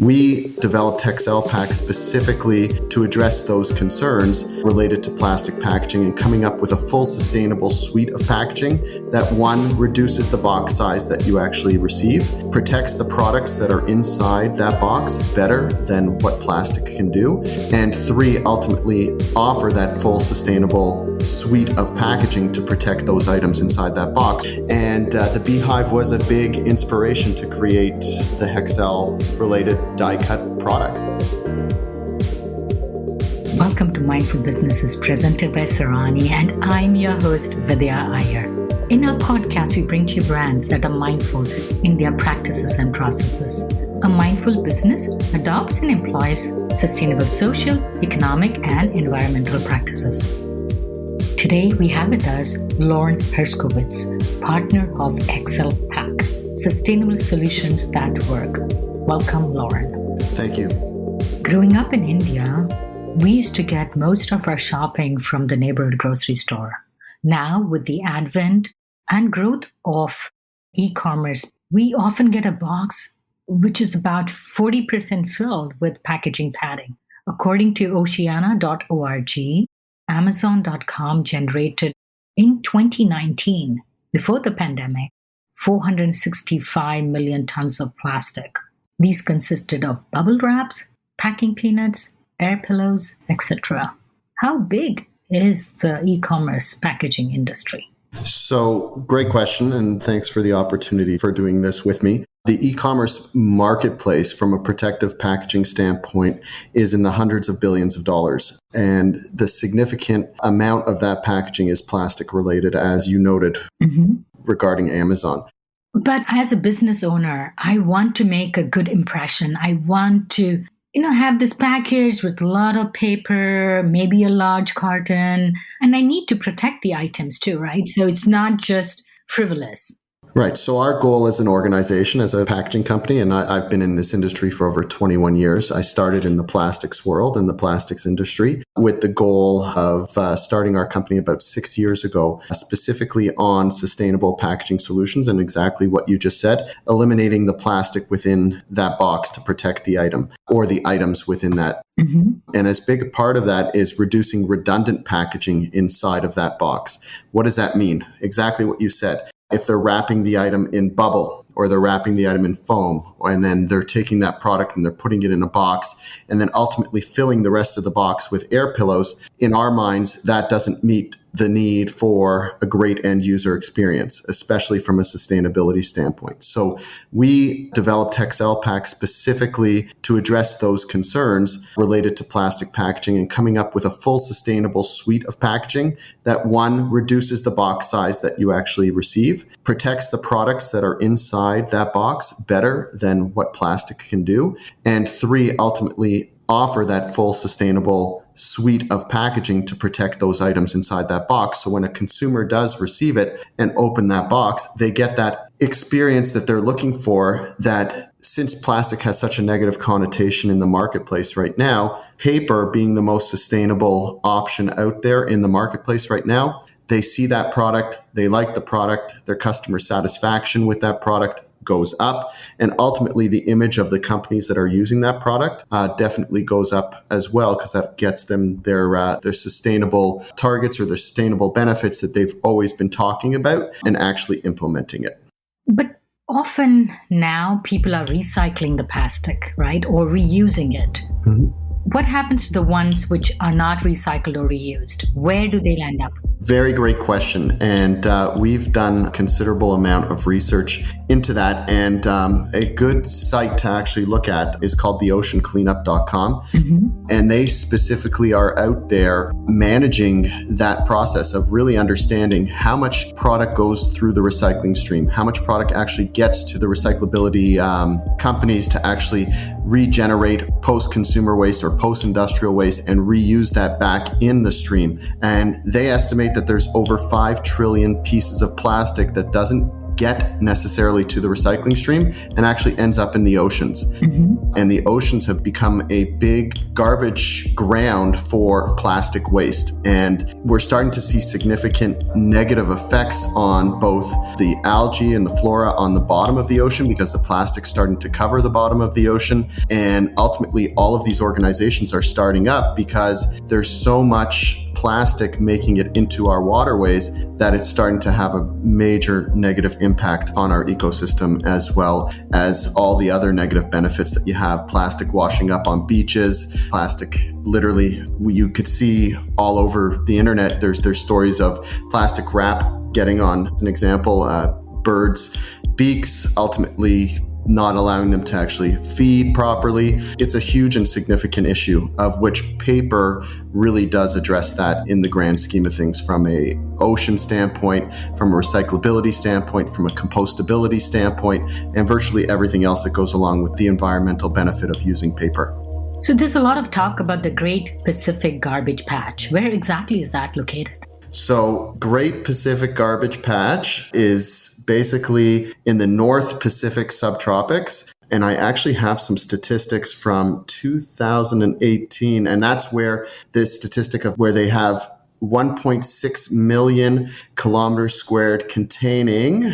We developed HexcelPack specifically to address those concerns related to plastic packaging and coming up with a full sustainable suite of packaging that, one, reduces the box size that you actually receive, protects the products that are inside that box better than what plastic can do, and three, ultimately offer that full sustainable suite of packaging to protect those items inside that box. And the Beehive was a big inspiration to create the Hexcel-related die-cut product. Welcome to Mindful Businesses, presented by Sarani, and I'm your host, Vidya Iyer. In our podcast, we bring to you brands that are mindful in their practices and processes. A mindful business adopts and employs sustainable social, economic, and environmental practices. Today, we have with us Lorne Herszkowicz, partner of HexcelPack, sustainable solutions that work. Welcome, Lorne. Thank you. Growing up in India, we used to get most of our shopping from the neighborhood grocery store. Now, with the advent and growth of e-commerce, we often get a box which is about 40% filled with packaging padding. According to Oceana.org, Amazon.com generated in 2019, before the pandemic, 465 million tons of plastic. These consisted of bubble wraps, packing peanuts, air pillows, etc. How big is the e-commerce packaging industry? So, great question, and thanks for the opportunity for doing this with me. The e-commerce marketplace, from a protective packaging standpoint, is in the hundreds of billions of dollars. And the significant amount of that packaging is plastic related, as you noted, regarding Amazon. But as a business owner, I want to make a good impression. I want to, have this package with a lot of paper, maybe a large carton, and I need to protect the items too, right? So it's not just frivolous. Right. So our goal as an organization, as a packaging company, and I've been in this industry for over 21 years. I started in the plastics world, in the plastics industry, with the goal of starting our company about 6 years ago, specifically on sustainable packaging solutions and exactly what you just said, eliminating the plastic within that box to protect the item or the items within that. And as big a part of that is reducing redundant packaging inside of that box. What does that mean? Exactly what you said. If they're wrapping the item in bubble or they're wrapping the item in foam, and then they're taking that product and they're putting it in a box and then ultimately filling the rest of the box with air pillows, in our minds, that doesn't meet the need for a great end user experience, especially from a sustainability standpoint. So we developed HexcelPack specifically to address those concerns related to plastic packaging and coming up with a full sustainable suite of packaging that, one, reduces the box size that you actually receive, protects the products that are inside that box better than what plastic can do, and three, ultimately offer that full sustainable suite of packaging to protect those items inside that box. So when a consumer does receive it and open that box, they get that experience that they're looking for, that since plastic has such a negative connotation in the marketplace right now, paper being the most sustainable option out there in the marketplace right now, they see that product, they like the product, their customer satisfaction with that product goes up, and ultimately the image of the companies that are using that product definitely goes up as well, because that gets them their sustainable targets or their sustainable benefits that they've always been talking about and actually implementing it. But often now people are recycling the plastic, right? Or reusing it. What happens to the ones which are not recycled or reused? Where do they land up? Very great question. And we've done a considerable amount of research into that. And a good site to actually look at is called theoceancleanup.com. And they specifically are out there managing that process of really understanding how much product goes through the recycling stream, how much product actually gets to the recyclability companies to actually regenerate post-consumer waste or post-industrial waste and reuse that back in the stream. And they estimate that there's over 5 trillion pieces of plastic that doesn't get necessarily to the recycling stream and actually ends up in the oceans. and the oceans have become a big garbage ground for plastic waste. And we're starting to see significant negative effects on both the algae and the flora on the bottom of the ocean because the plastic's starting to cover the bottom of the ocean. And ultimately, all of these organizations are starting up because there's so much plastic making it into our waterways that it's starting to have a major negative impact on our ecosystem, as well as all the other negative benefits that you have. Plastic washing up on beaches, plastic literally, you could see all over the internet, there's stories of plastic wrap getting on, an example, birds' beaks, ultimately not allowing them to actually feed properly. It's a huge and significant issue, of which paper really does address that in the grand scheme of things, from a ocean standpoint, from a recyclability standpoint, from a compostability standpoint, and virtually everything else that goes along with the environmental benefit of using paper. So there's a lot of talk about the Great Pacific Garbage Patch. Where exactly is that located? So Great Pacific Garbage Patch is basically in the North Pacific subtropics. And I actually have some statistics from 2018. And that's where this statistic of where they have 1.6 million kilometers squared containing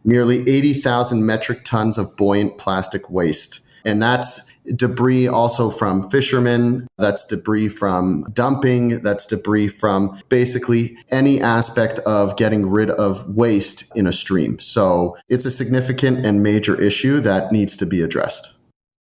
nearly 80,000 metric tons of buoyant plastic waste. And that's debris also from fishermen, that's debris from dumping, that's debris from basically any aspect of getting rid of waste in a stream. So it's a significant and major issue that needs to be addressed.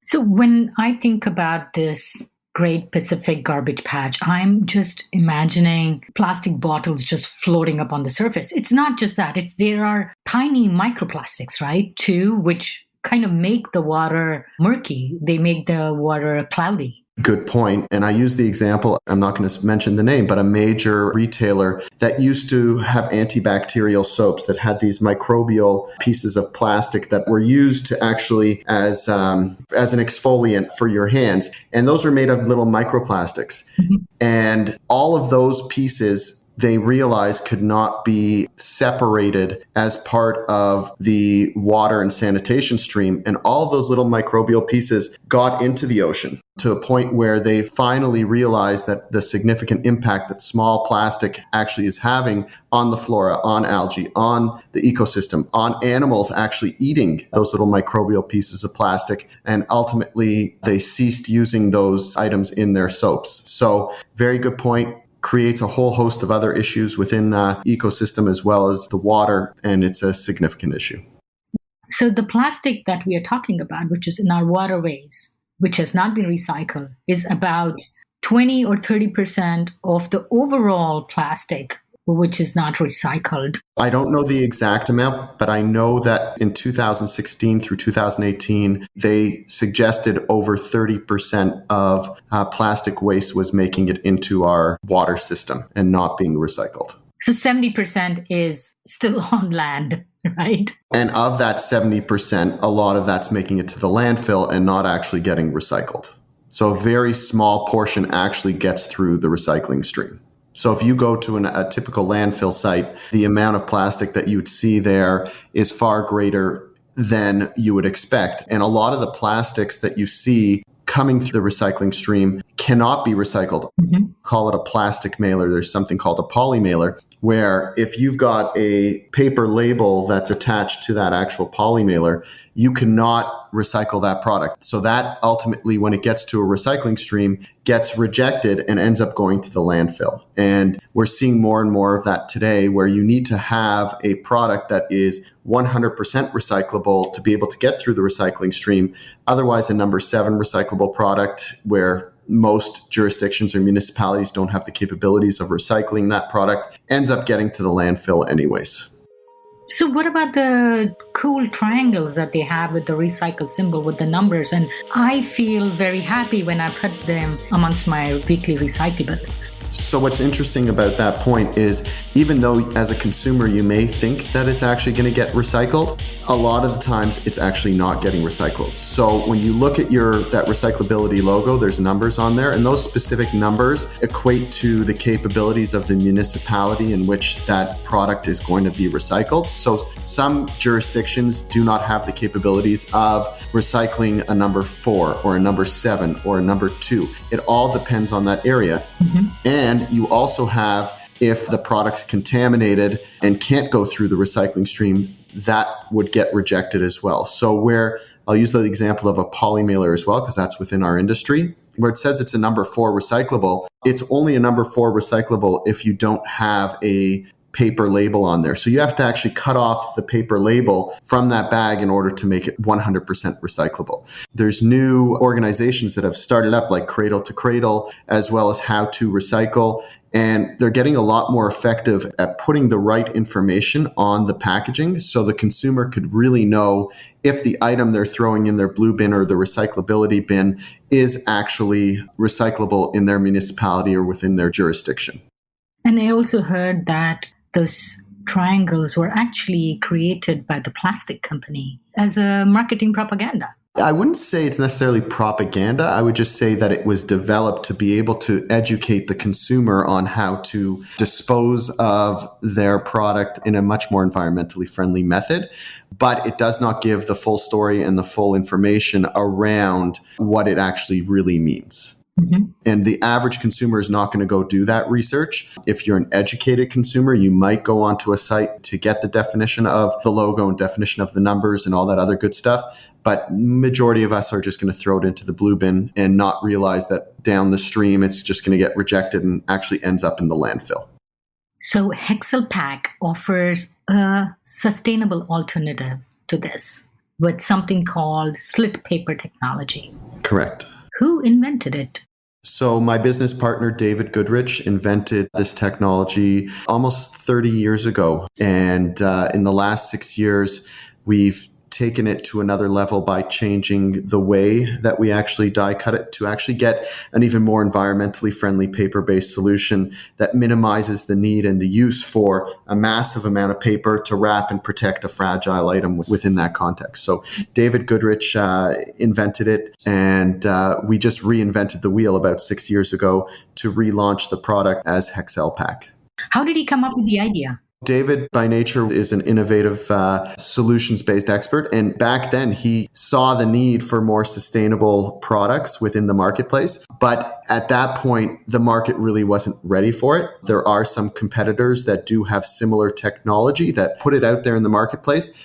So when I think about this Great Pacific Garbage Patch, I'm just imagining plastic bottles just floating up on the surface. It's not just that, there are tiny microplastics, right, too, which kind of make the water murky. They make the water cloudy. Good point. And I use the example, I'm not going to mention the name, but a major retailer that used to have antibacterial soaps that had these microbial pieces of plastic that were used to actually as an exfoliant for your hands. And those were made of little microplastics. And all of those pieces they realized could not be separated as part of the water and sanitation stream. And all of those little microbial pieces got into the ocean to a point where they finally realized that the significant impact that small plastic actually is having on the flora, on algae, on the ecosystem, on animals actually eating those little microbial pieces of plastic. And ultimately, they ceased using those items in their soaps. So very good point. Creates a whole host of other issues within the ecosystem as well as the water, and it's a significant issue. So the plastic that we are talking about, which is in our waterways, which has not been recycled, is about 20 or 30% of the overall plastic which is not recycled. I don't know the exact amount, but I know that in 2016 through 2018, they suggested over 30% of plastic waste was making it into our water system and not being recycled. So 70% is still on land, right? And of that 70%, a lot of that's making it to the landfill and not actually getting recycled. So a very small portion actually gets through the recycling stream. So if you go to a typical landfill site, the amount of plastic that you would see there is far greater than you would expect. And a lot of the plastics that you see coming through the recycling stream cannot be recycled. Call it a plastic mailer. There's something called a poly mailer, where if you've got a paper label that's attached to that actual poly mailer, you cannot recycle that product. So that ultimately, when it gets to a recycling stream, gets rejected and ends up going to the landfill. And we're seeing more and more of that today, where you need to have a product that is 100% recyclable to be able to get through the recycling stream. Otherwise, a number 7 recyclable product, where most jurisdictions or municipalities don't have the capabilities of recycling that product, ends up getting to the landfill anyways. So what about the cool triangles that they have with the recycle symbol with the numbers? And I feel very happy when I put them amongst my weekly recyclables. So what's interesting about that point is, even though as a consumer you may think that it's actually going to get recycled, a lot of the times it's actually not getting recycled. So when you look at that recyclability logo, there's numbers on there, and those specific numbers equate to the capabilities of the municipality in which that product is going to be recycled. So some jurisdictions do not have the capabilities of recycling a number 4 or a number 7 or a number 2. It all depends on that area. And you also have, if the product's contaminated and can't go through the recycling stream, that would get rejected as well. So where I'll use the example of a polymailer as well, because that's within our industry, where it says it's a number 4 recyclable, it's only a number 4 recyclable if you don't have a paper label on there. So you have to actually cut off the paper label from that bag in order to make it 100% recyclable. There's new organizations that have started up, like Cradle to Cradle, as well as How to Recycle, and they're getting a lot more effective at putting the right information on the packaging so the consumer could really know if the item they're throwing in their blue bin or the recyclability bin is actually recyclable in their municipality or within their jurisdiction. And I also heard that those triangles were actually created by the plastic company as a marketing propaganda. I wouldn't say it's necessarily propaganda. I would just say that it was developed to be able to educate the consumer on how to dispose of their product in a much more environmentally friendly method. But it does not give the full story and the full information around what it actually really means. And the average consumer is not going to go do that research. If you're an educated consumer, you might go onto a site to get the definition of the logo and definition of the numbers and all that other good stuff. But majority of us are just going to throw it into the blue bin and not realize that down the stream, it's just going to get rejected and actually ends up in the landfill. So HexcelPack offers a sustainable alternative to this with something called slit paper technology. Correct. Who invented it? So my business partner, David Goodrich, invented this technology almost 30 years ago. And in the last 6 years, we've taken it to another level by changing the way that we actually die cut it to actually get an even more environmentally friendly paper-based solution that minimizes the need and the use for a massive amount of paper to wrap and protect a fragile item within that context. So David Goodrich invented it, and we just reinvented the wheel about 6 years ago to relaunch the product as HexcelPack. How did he come up with the idea? David, by nature, is an innovative solutions-based expert. And back then, he saw the need for more sustainable products within the marketplace. But at that point, the market really wasn't ready for it. There are some competitors that do have similar technology that put it out there in the marketplace,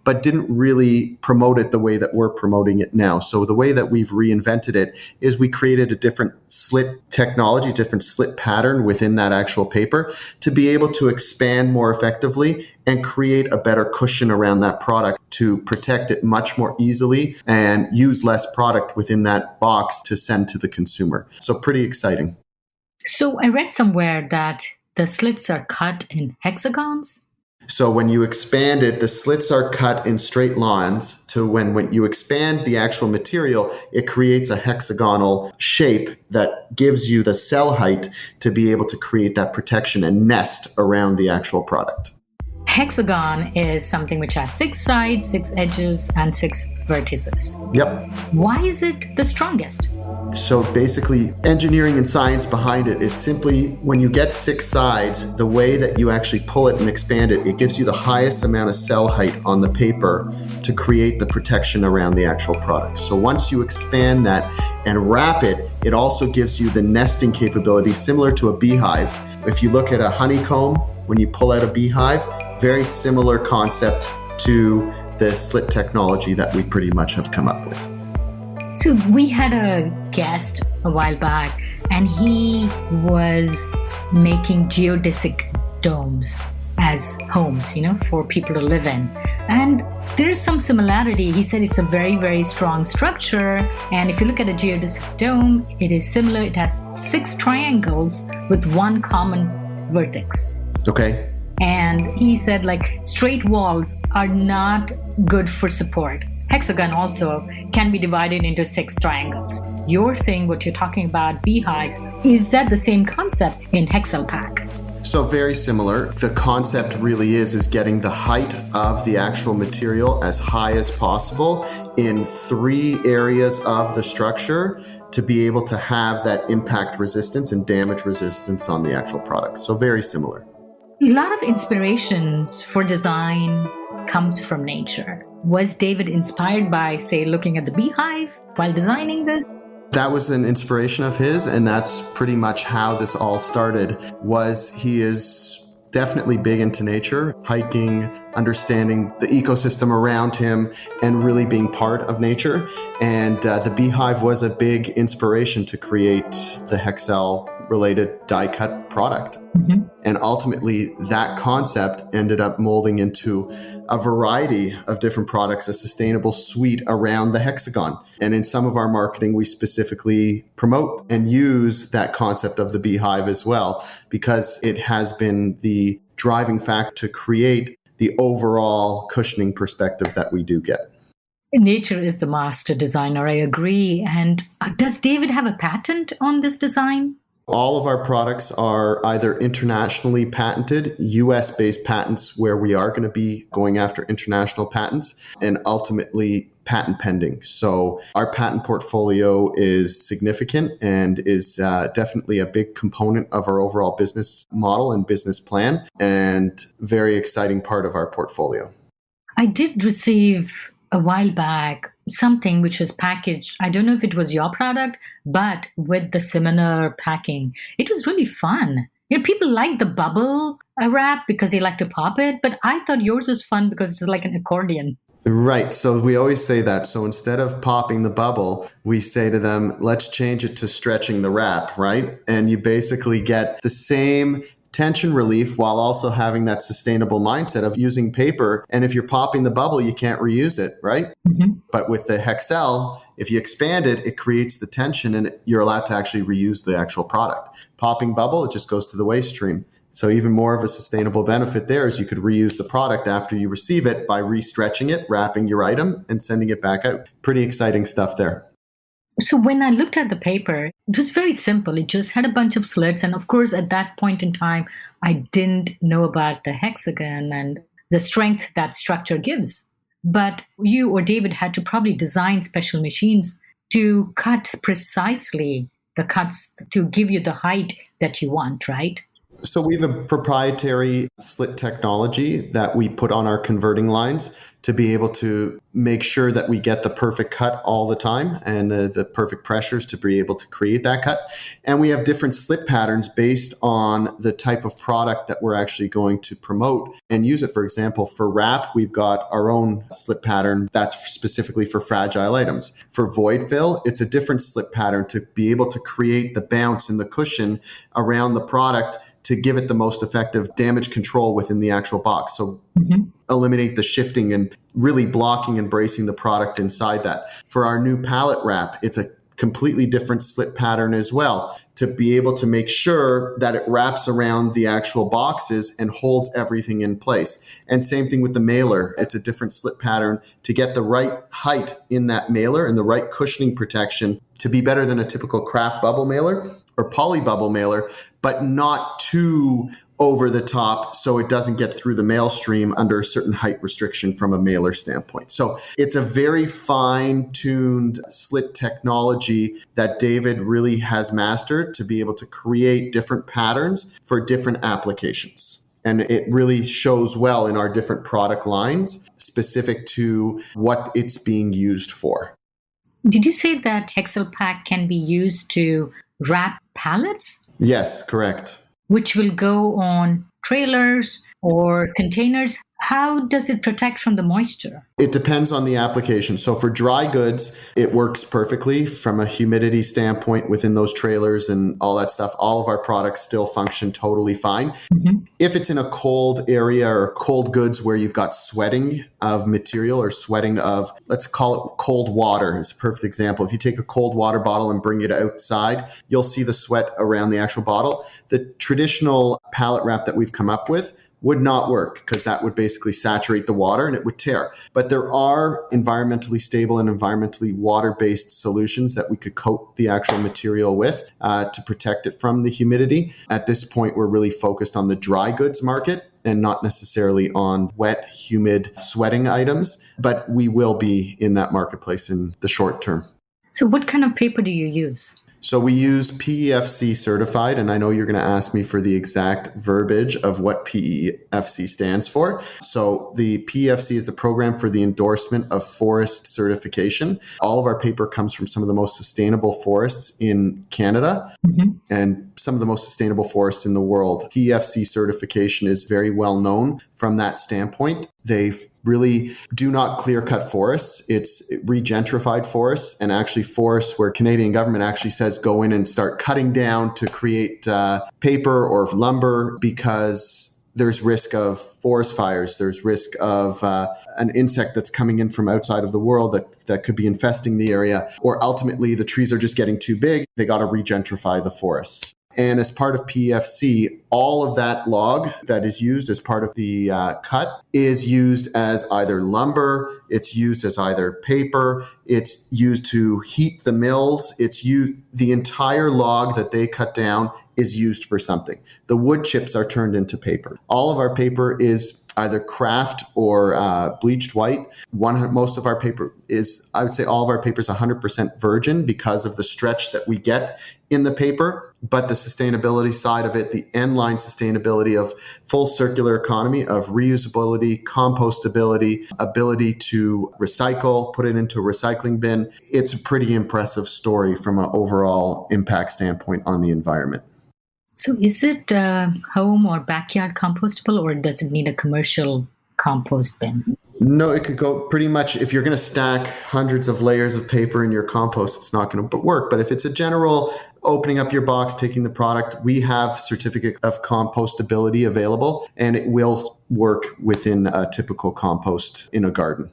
but didn't really promote it the way that we're promoting it now. So the way that we've reinvented it is we created a different slit technology, different slit pattern within that actual paper to be able to expand more effectively and create a better cushion around that product to protect it much more easily and use less product within that box to send to the consumer. So pretty exciting. So I read somewhere that the slits are cut in hexagons. So when you expand it, the slits are cut in straight lines to when you expand the actual material, it creates a hexagonal shape that gives you the cell height to be able to create that protection and nest around the actual product. Hexagon is something which has 6 sides, 6 edges, and 6 vertices. Yep. Why is it the strongest? So basically, engineering and science behind it is simply when you get 6 sides, the way that you actually pull it and expand it, it gives you the highest amount of cell height on the paper to create the protection around the actual product. So once you expand that and wrap it, it also gives you the nesting capability similar to a beehive. If you look at a honeycomb, when you pull out a beehive, very similar concept to the slit technology that we pretty much have come up with. So we had a guest a while back, and he was making geodesic domes as homes, for people to live in. And there's some similarity. He said it's a very, very strong structure. And if you look at a geodesic dome, it is similar. It has 6 triangles with 1 common vertex. Okay. And he said straight walls are not good for support. hexagon also can be divided into 6 triangles. Your thing, what you're talking about, beehives, is that the same concept in HexcelPack? So very similar. The concept really is getting the height of the actual material as high as possible in 3 areas of the structure to be able to have that impact resistance and damage resistance on the actual product. So very similar. A lot of inspirations for design comes from nature. Was David inspired by, say, looking at the beehive while designing this? That was an inspiration of his, and that's pretty much how this all started. He is definitely big into nature, hiking, understanding the ecosystem around him, and really being part of nature. And the beehive was a big inspiration to create the Hexcel related die cut product. Mm-hmm. And ultimately, that concept ended up molding into a variety of different products, a sustainable suite around the hexagon. And in some of our marketing, we specifically promote and use that concept of the beehive as well, because it has been the driving factor to create the overall cushioning perspective that we do get. Nature is the master designer, I agree. And does David have a patent on this design? All of our products are either internationally patented, US-based patents, where we are going to be going after international patents, and ultimately patent pending. So our patent portfolio is significant and is definitely a big component of our overall business model and business plan, and very exciting part of our portfolio. I did receive a while back something which was packaged. I don't know if it was your product, but with the similar packing. It was really fun. People like the bubble wrap because they like to pop it, but I thought yours was fun because it's like an accordion. Right. So we always say that. So instead of popping the bubble, we say to them, let's change it to stretching the wrap, right? And you basically get the same tension relief while also having that sustainable mindset of using paper. And if you're popping the bubble, you can't reuse it, right? Mm-hmm. But with the Hexcel, if you expand it, it creates the tension and you're allowed to actually reuse the actual product. Popping bubble, it just goes to the waste stream. So even more of a sustainable benefit there is you could reuse the product after you receive it by restretching it, wrapping your item, and sending it back out. Pretty exciting stuff there. So when I looked at the paper, it was very simple. It just had a bunch of slits. And of course, at that point in time, I didn't know about the hexagon and the strength that structure gives. But you or David had to probably design special machines to cut precisely the cuts to give you the height that you want, right? So we have a proprietary slit technology that we put on our converting lines to be able to make sure that we get the perfect cut all the time and the perfect pressures to be able to create that cut. And we have different slit patterns based on the type of product that we're actually going to promote and use it. For example, for wrap, we've got our own slit pattern that's specifically for fragile items. For void fill, it's a different slit pattern to be able to create the bounce and the cushion around the product to give it the most effective damage control within the actual box. So eliminate the shifting and really blocking and bracing the product inside that. For our new pallet wrap, it's a completely different slit pattern as well to be able to make sure that it wraps around the actual boxes and holds everything in place. And same thing with the mailer. It's a different slit pattern to get the right height in that mailer and the right cushioning protection to be better than a typical kraft bubble mailer or poly bubble mailer, but not too over the top so it doesn't get through the mail stream under a certain height restriction from a mailer standpoint. So it's a very fine-tuned slit technology that David really has mastered to be able to create different patterns for different applications. And it really shows well in our different product lines specific to what it's being used for. Did you say that HexcelPack can be used to wrap pallets? Yes, correct. Which will go on trailers or containers. How does it protect from the moisture? It depends on the application. So for dry goods, it works perfectly from a humidity standpoint within those trailers and all that stuff. All of our products still function totally fine. Mm-hmm. If it's in a cold area or cold goods where you've got sweating of material or sweating of, let's call it cold water is a perfect example. If you take a cold water bottle and bring it outside, you'll see the sweat around the actual bottle. The traditional pallet wrap that we've come up with would not work because that would basically saturate the water and it would tear. But there are environmentally stable and environmentally water-based solutions that we could coat the actual material with to protect it from the humidity. At this point, we're really focused on the dry goods market and not necessarily on wet, humid, sweating items, but we will be in that marketplace in the short term. So what kind of paper do you use? So we use PEFC certified, and I know you're going to ask me for the exact verbiage of what PEFC stands for. So the PEFC is the Program for the Endorsement of Forest Certification. All of our paper comes from some of the most sustainable forests in Canada and some of the most sustainable forests in the world. PEFC certification is very well known from that standpoint. They really do not clear cut forests. It's regentrified forests, and actually forests where Canadian government actually says go in and start cutting down to create paper or lumber because there's risk of forest fires. There's risk of an insect that's coming in from outside of the world that could be infesting the area. Or ultimately, the trees are just getting too big. They got to regentrify the forests. And as part of PEFC, all of that log that is used as part of the cut is used as either lumber, it's used as either paper, it's used to heat the mills, it's used, the entire log that they cut down is used for something. The wood chips are turned into paper. All of our paper is either kraft or bleached white. Most of our paper is, I would say all of our paper is 100% virgin because of the stretch that we get in the paper. But the sustainability side of it, the end line sustainability of full circular economy, of reusability, compostability, ability to recycle, put it into a recycling bin, it's a pretty impressive story from an overall impact standpoint on the environment. So is it home or backyard compostable, or does it need a commercial compost bin? No, it could go pretty much, if you're going to stack hundreds of layers of paper in your compost, it's not going to work. But if it's a general opening up your box, taking the product, we have certificate of compostability available, and it will work within a typical compost in a garden.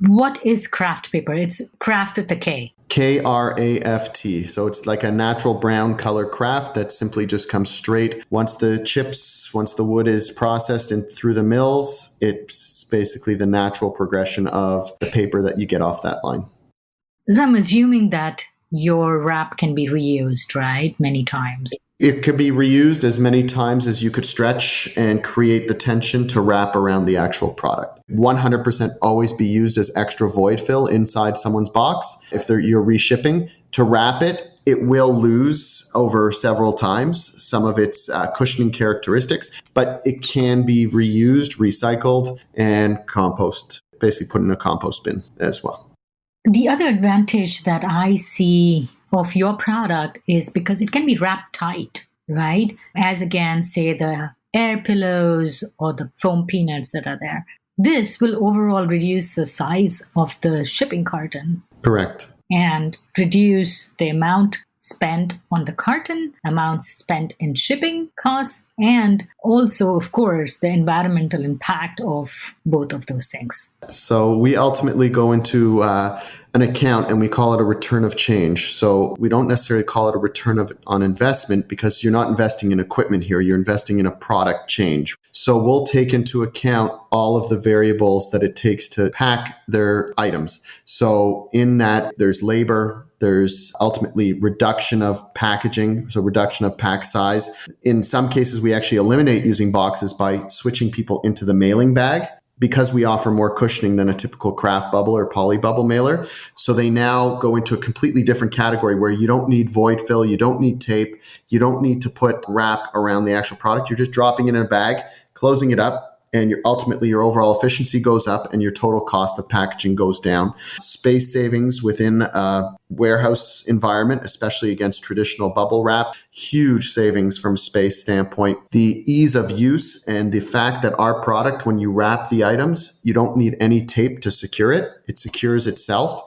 What is kraft paper? It's kraft with a K. Kraft. So it's like a natural brown color kraft that simply just comes straight. Once the wood is processed and through the mills, it's basically the natural progression of the paper that you get off that line. So I'm assuming that your wrap can be reused, right? Many times. It could be reused as many times as you could stretch and create the tension to wrap around the actual product. 100% always be used as extra void fill inside someone's box. If you're reshipping, to wrap it, it will lose over several times some of its cushioning characteristics, but it can be reused, recycled, and basically put in a compost bin as well. The other advantage that I see of your product is because it can be wrapped tight, right? As against, say, the air pillows or the foam peanuts that are there. This will overall reduce the size of the shipping carton. Correct. And reduce the amount spent on the carton, amounts spent in shipping costs, and also, of course, the environmental impact of both of those things. So we ultimately go into an account and we call it a return of change. So we don't necessarily call it a return on investment because you're not investing in equipment here. You're investing in a product change. So we'll take into account all of the variables that it takes to pack their items. So in that, there's labor, there's ultimately reduction of packaging, so reduction of pack size. In some cases, we actually eliminate using boxes by switching people into the mailing bag because we offer more cushioning than a typical kraft bubble or poly bubble mailer. So they now go into a completely different category where you don't need void fill, you don't need tape, you don't need to put wrap around the actual product. You're just dropping it in a bag, closing it up, and ultimately your overall efficiency goes up and your total cost of packaging goes down. Space savings within a warehouse environment, especially against traditional bubble wrap, huge savings from space standpoint. The ease of use and the fact that our product, when you wrap the items, you don't need any tape to secure it. It secures itself,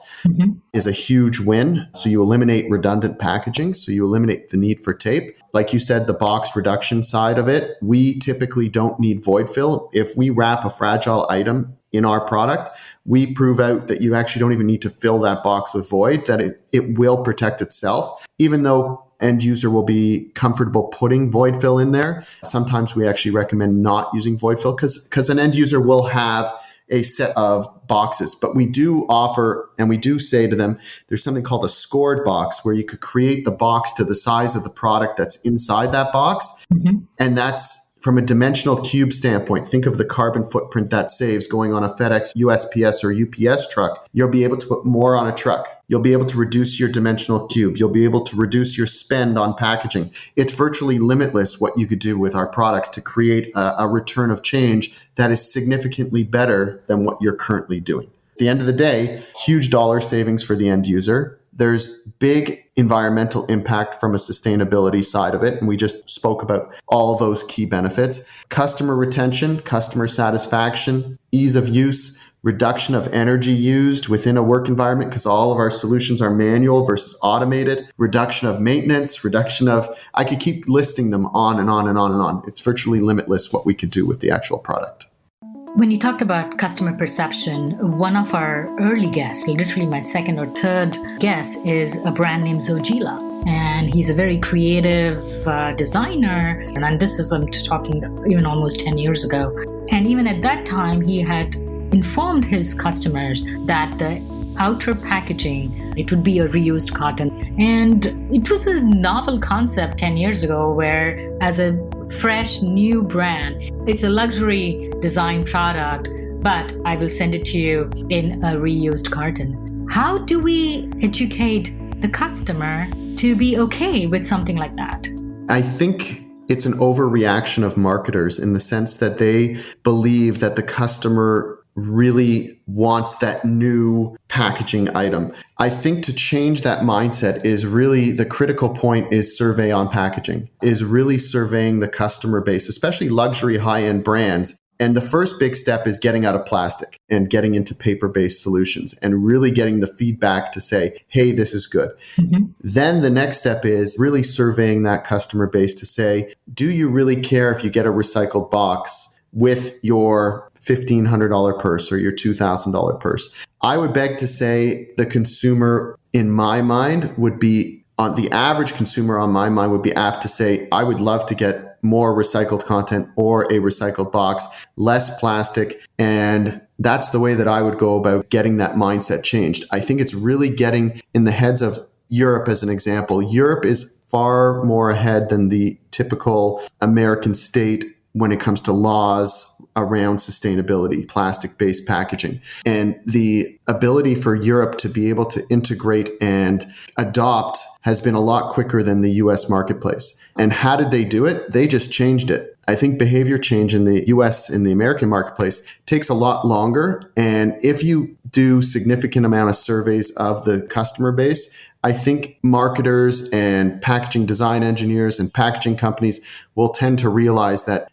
is a huge win. So you eliminate redundant packaging. So you eliminate the need for tape. Like you said, the box reduction side of it, we typically don't need void fill. If we wrap a fragile item in our product, we prove out that you actually don't even need to fill that box with void, that it will protect itself. Even though end user will be comfortable putting void fill in there. Sometimes we actually recommend not using void fill because an end user will have a set of boxes. But we do offer, and we do say to them, there's something called a scored box where you could create the box to the size of the product that's inside that box. Mm-hmm. And that's from a dimensional cube standpoint. Think of the carbon footprint that saves going on a FedEx, USPS, or UPS truck. You'll be able to put more on a truck. You'll be able to reduce your dimensional cube. You'll be able to reduce your spend on packaging. It's virtually limitless what you could do with our products to create a return of change that is significantly better than what you're currently doing. At the end of the day, huge dollar savings for the end user. There's big environmental impact from a sustainability side of it. And we just spoke about all those key benefits. Customer retention, customer satisfaction, ease of use, reduction of energy used within a work environment because all of our solutions are manual versus automated, reduction of maintenance, I could keep listing them on and on and on and on. It's virtually limitless what we could do with the actual product. When you talked about customer perception, one of our early guests, literally my second or third guest, is a brand named Zojila. And he's a very creative designer. And this is, I'm talking even almost 10 years ago. And even at that time, he had informed his customers that the outer packaging, it would be a reused cotton. And it was a novel concept 10 years ago where as a fresh new brand, it's a luxury design product, but I will send it to you in a reused carton. How do we educate the customer to be okay with something like that? I think it's an overreaction of marketers in the sense that they believe that the customer really wants that new packaging item. I think to change that mindset is really the critical point is survey on packaging, is really surveying the customer base, especially luxury high-end brands. And the first big step is getting out of plastic and getting into paper-based solutions and really getting the feedback to say, hey, this is good. Mm-hmm. Then the next step is really surveying that customer base to say, do you really care if you get a recycled box with your $1,500 purse or your $2,000 purse? I would beg to say the consumer in my mind would be, on the average consumer on my mind would be apt to say, I would love to get more recycled content or a recycled box, less plastic. And that's the way that I would go about getting that mindset changed. I think it's really getting in the heads of Europe as an example. Europe is far more ahead than the typical American state when it comes to laws around sustainability, plastic-based packaging. And the ability for Europe to be able to integrate and adopt has been a lot quicker than the US marketplace. And how did they do it? They just changed it. I think behavior change in the US, in the American marketplace, takes a lot longer. And if you do significant amount of surveys of the customer base, I think marketers and packaging design engineers and packaging companies will tend to realize that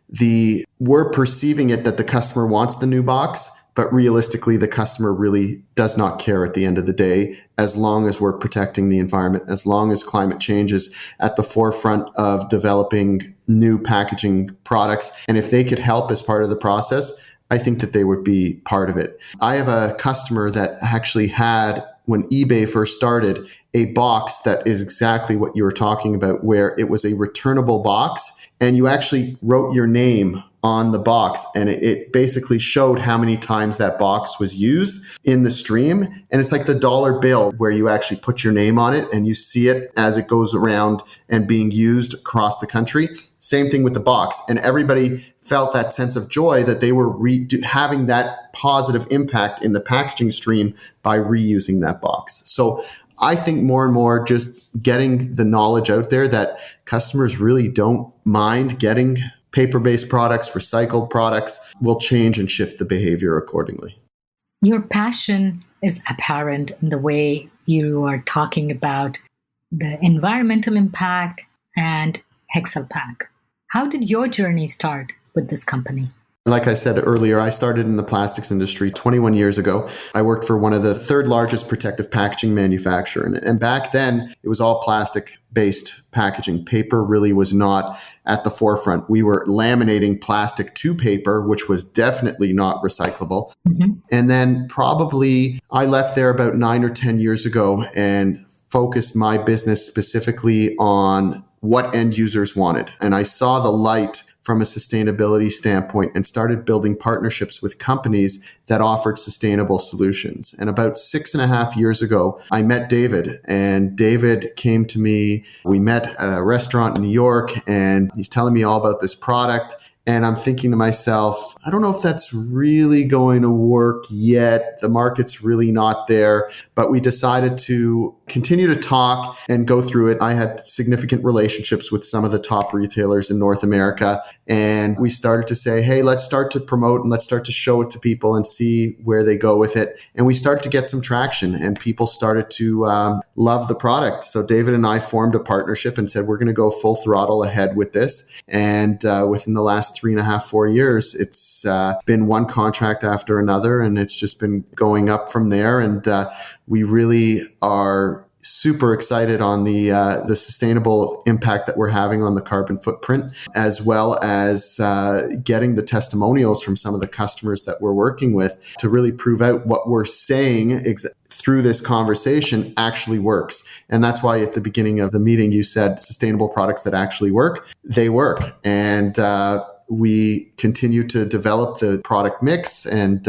we're perceiving it that the customer wants the new box, but realistically, the customer really does not care at the end of the day, as long as we're protecting the environment, as long as climate change is at the forefront of developing new packaging products. And if they could help as part of the process, I think that they would be part of it. I have a customer that actually had, when eBay first started, a box that is exactly what you were talking about, where it was a returnable box and you actually wrote your name on the box, and it basically showed how many times that box was used in the stream. And it's like the dollar bill where you actually put your name on it and you see it as it goes around and being used across the country. Same thing with the box. And everybody felt that sense of joy that they were having that positive impact in the packaging stream by reusing that box. So I think more and more just getting the knowledge out there that customers really don't mind getting paper-based products, recycled products, will change and shift the behavior accordingly. Your passion is apparent in the way you are talking about the environmental impact and HexcelPack. How did your journey start with this company? Like I said earlier, I started in the plastics industry 21 years ago. I worked for one of the third largest protective packaging manufacturer. And back then, it was all plastic-based packaging. Paper really was not at the forefront. We were laminating plastic to paper, which was definitely not recyclable. Mm-hmm. And then probably I left there about 9 or 10 years ago and focused my business specifically on what end users wanted. And I saw the light from a sustainability standpoint and started building partnerships with companies that offered sustainable solutions. And about 6.5 years ago, I met David, and David came to me. We met at a restaurant in New York, and he's telling me all about this product. And I'm thinking to myself, I don't know if that's really going to work yet. The market's really not there. But we decided to continue to talk and go through it. I had significant relationships with some of the top retailers in North America. And we started to say, hey, let's start to promote and let's start to show it to people and see where they go with it. And we started to get some traction, and people started to love the product. So David and I formed a partnership and said, we're going to go full throttle ahead with this. And within the last 3.5, 4 years, it's been one contract after another, and it's just been going up from there. And we really are super excited on the sustainable impact that we're having on the carbon footprint, as well as getting the testimonials from some of the customers that we're working with to really prove out what we're saying through this conversation actually works. And that's why at the beginning of the meeting, you said sustainable products that actually work, they work. And we continue to develop the product mix and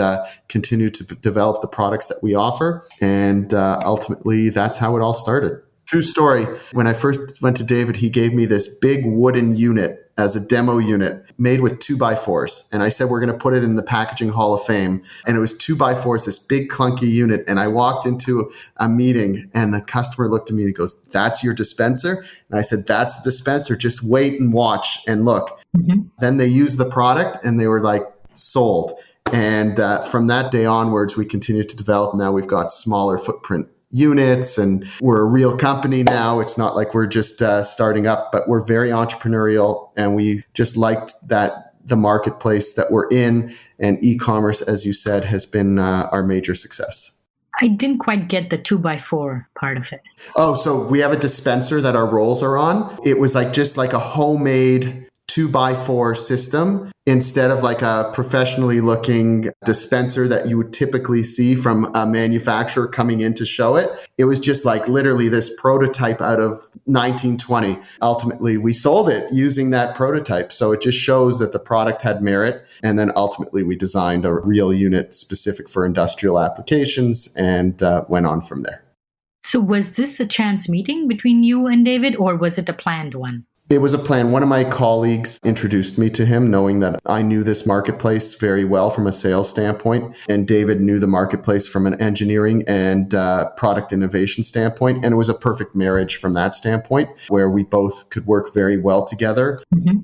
continue to develop the products that we offer. And ultimately, that's how it all started. True story. When I first went to David, he gave me this big wooden unit as a demo unit made with 2x4s. And I said, we're going to put it in the Packaging Hall of Fame. And it was 2x4s, this big clunky unit. And I walked into a meeting and the customer looked at me and he goes, that's your dispenser? And I said, that's the dispenser. Just wait and watch and look. Mm-hmm. Then they used the product and they were like, sold. And from that day onwards, we continued to develop. Now we've got smaller footprint units and we're a real company now. It's not like we're just starting up, but we're very entrepreneurial, and we just liked that the marketplace that we're in, and e-commerce, as you said, has been our major success. I didn't quite get the 2x4 part of it. Oh, so we have a dispenser that our rolls are on. It was just like a homemade 2x4 system instead of like a professionally looking dispenser that you would typically see from a manufacturer coming in to show it. It was just like literally this prototype out of 1920. Ultimately, we sold it using that prototype. So it just shows that the product had merit. And then ultimately, we designed a real unit specific for industrial applications and went on from there. So was this a chance meeting between you and David, or was it a planned one? It was a plan. One of my colleagues introduced me to him, knowing that I knew this marketplace very well from a sales standpoint. And David knew the marketplace from an engineering and product innovation standpoint. And it was a perfect marriage from that standpoint, where we both could work very well together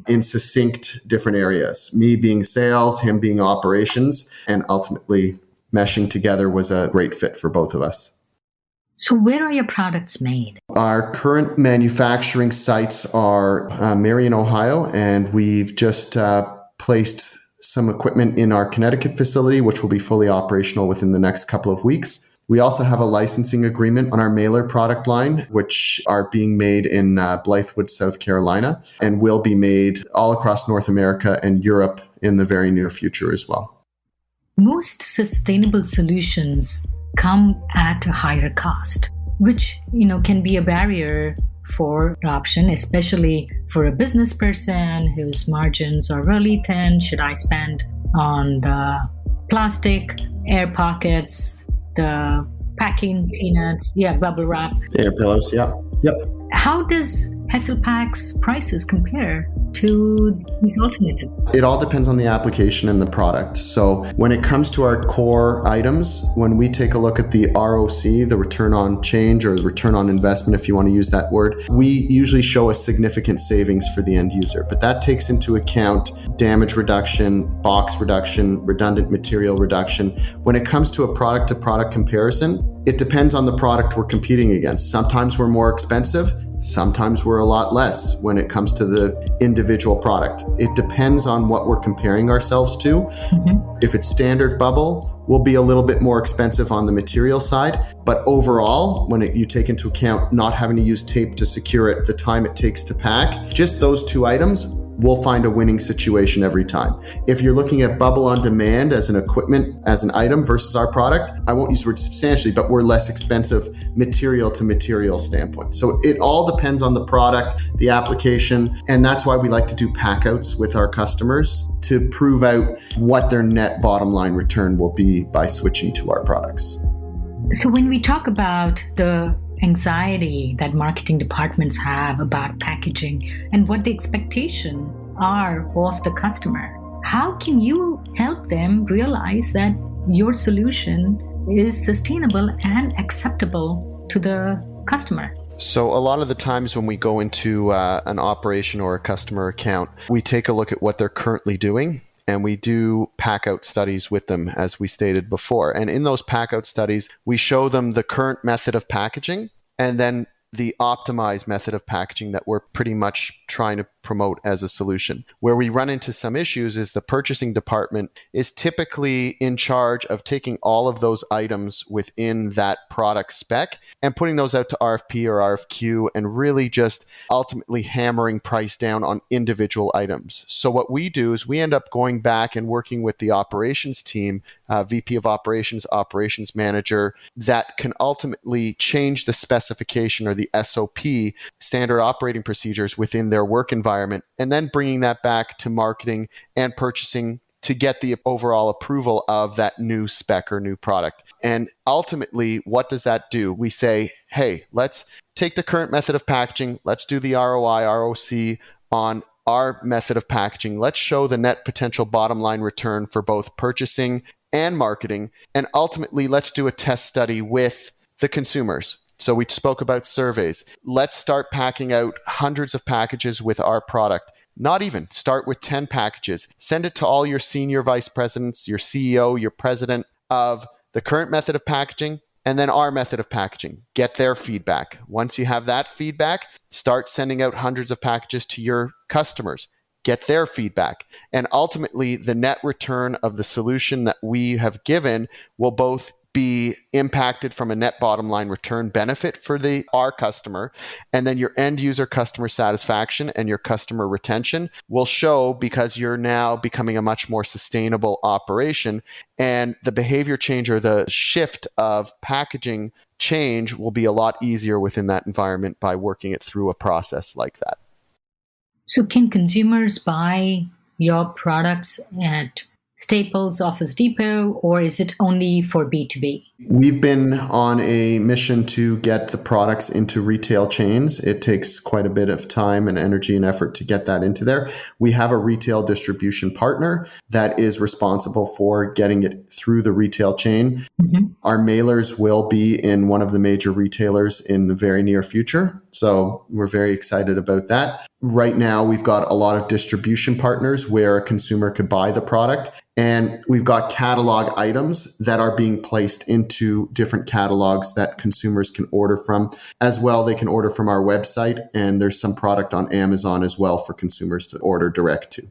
in succinct different areas. Me being sales, him being operations, and ultimately meshing together was a great fit for both of us. So where are your products made? Our current manufacturing sites are Marion, Ohio, and we've just placed some equipment in our Connecticut facility, which will be fully operational within the next couple of weeks. We also have a licensing agreement on our mailer product line, which are being made in Blythewood, South Carolina, and will be made all across North America and Europe in the very near future as well. Most sustainable solutions come at a higher cost, which can be a barrier for adoption, especially for a business person whose margins are really thin. Should I spend on the plastic, air pockets, the packing peanuts, bubble wrap, air pillows, yep. How does HexcelPack's prices compare to these alternatives? It all depends on the application and the product. So when it comes to our core items, when we take a look at the ROC, the return on change or the return on investment, if you want to use that word, we usually show a significant savings for the end user. But that takes into account damage reduction, box reduction, redundant material reduction. When it comes to a product-to-product comparison, it depends on the product we're competing against. Sometimes we're more expensive. Sometimes we're a lot less when it comes to the individual product. It depends on what we're comparing ourselves to. Mm-hmm. If it's standard bubble, we'll be a little bit more expensive on the material side. But overall, when you take into account not having to use tape to secure it, the time it takes to pack, just those two items, we'll find a winning situation every time. If you're looking at bubble on demand as an equipment, as an item versus our product, I won't use the word substantially, but we're less expensive material to material standpoint. So it all depends on the product, the application, and that's why we like to do packouts with our customers to prove out what their net bottom line return will be by switching to our products. So when we talk about the anxiety that marketing departments have about packaging and what the expectation are of the customer, how can you help them realize that your solution is sustainable and acceptable to the customer? So a lot of the times when we go into an operation or a customer account, we take a look at what they're currently doing. And we do pack-out studies with them, as we stated before. And in those pack-out studies, we show them the current method of packaging and then the optimized method of packaging that we're pretty much trying to promote as a solution. Where we run into some issues is the purchasing department is typically in charge of taking all of those items within that product spec and putting those out to RFP or RFQ and really just ultimately hammering price down on individual items. So what we do is we end up going back and working with the operations team, VP of operations, operations manager, that can ultimately change the specification or the SOP, standard operating procedures, within their work environment, and then bringing that back to marketing and purchasing to get the overall approval of that new spec or new product. And ultimately, what does that do? We say, hey, let's take the current method of packaging. Let's do the ROI, ROC on our method of packaging. Let's show the net potential bottom line return for both purchasing and marketing. And ultimately, let's do a test study with the consumers. So we spoke about surveys. Let's start packing out hundreds of packages with our product. Not even. Start with 10 packages. Send it to all your senior vice presidents, your CEO, your president of the current method of packaging and then our method of packaging. Get their feedback. Once you have that feedback, start sending out hundreds of packages to your customers. Get their feedback. And ultimately, the net return of the solution that we have given will both be impacted from a net bottom line return benefit for our customer, and then your end user customer satisfaction and your customer retention will show because you're now becoming a much more sustainable operation, and the behavior change or the shift of packaging change will be a lot easier within that environment by working it through a process like that. So can consumers buy your products at Staples, Office Depot, or is it only for B2B? We've been on a mission to get the products into retail chains. It takes quite a bit of time and energy and effort to get that into there. We have a retail distribution partner that is responsible for getting it through the retail chain. Mm-hmm. Our mailers will be in one of the major retailers in the very near future. So we're very excited about that. Right now, we've got a lot of distribution partners where a consumer could buy the product. And we've got catalog items that are being placed into different catalogs that consumers can order from. As well, they can order from our website. And there's some product on Amazon as well for consumers to order direct to.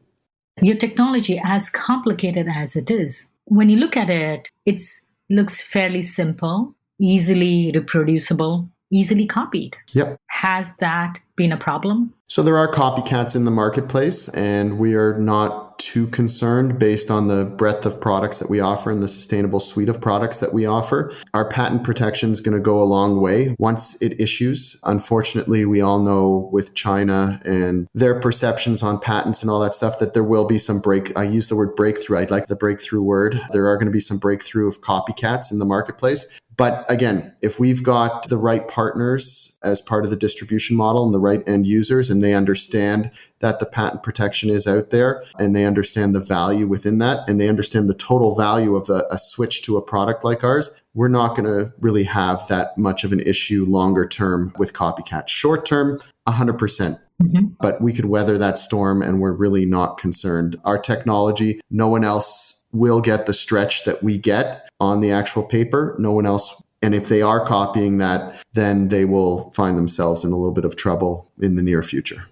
Your technology, as complicated as it is, when you look at it, it looks fairly simple, easily reproducible, easily copied. Yep. Has that been a problem? So there are copycats in the marketplace, and we are not too concerned based on the breadth of products that we offer and the sustainable suite of products that we offer. Our patent protection is going to go a long way once it issues. Unfortunately, we all know with China and their perceptions on patents and all that stuff that there will be some I use the word breakthrough. I'd like the breakthrough word. There are going to be some breakthrough of copycats in the marketplace. But again, if we've got the right partners as part of the distribution model and the right end users, and they understand that the patent protection is out there and they understand the value within that, and they understand the total value of a switch to a product like ours, we're not going to really have that much of an issue longer term with copycats. Short term, 100%. Mm-hmm. But we could weather that storm and we're really not concerned. Our technology, no one else will get the stretch that we get on the actual paper. No one else. And if they are copying that, then they will find themselves in a little bit of trouble in the near future.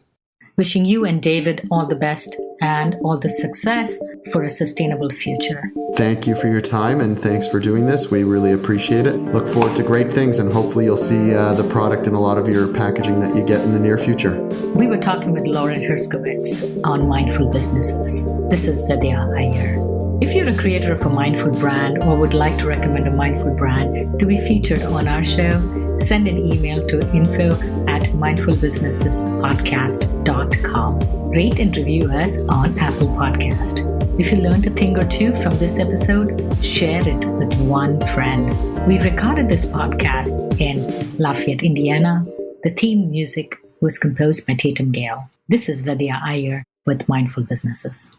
Wishing you and David all the best and all the success for a sustainable future. Thank you for your time and thanks for doing this. We really appreciate it. Look forward to great things and hopefully you'll see the product in a lot of your packaging that you get in the near future. We were talking with Lorne Herszkowicz on mindful businesses. This is Vidya Iyer. If you're a creator of a mindful brand or would like to recommend a mindful brand to be featured on our show, send an email to info@mindfulbusinessespodcast.com. Rate and review us on Apple Podcast. If you learned a thing or two from this episode, share it with one friend. We recorded this podcast in Lafayette, Indiana. The theme music was composed by Tatum Gale. This is Vidya Iyer with Mindful Businesses.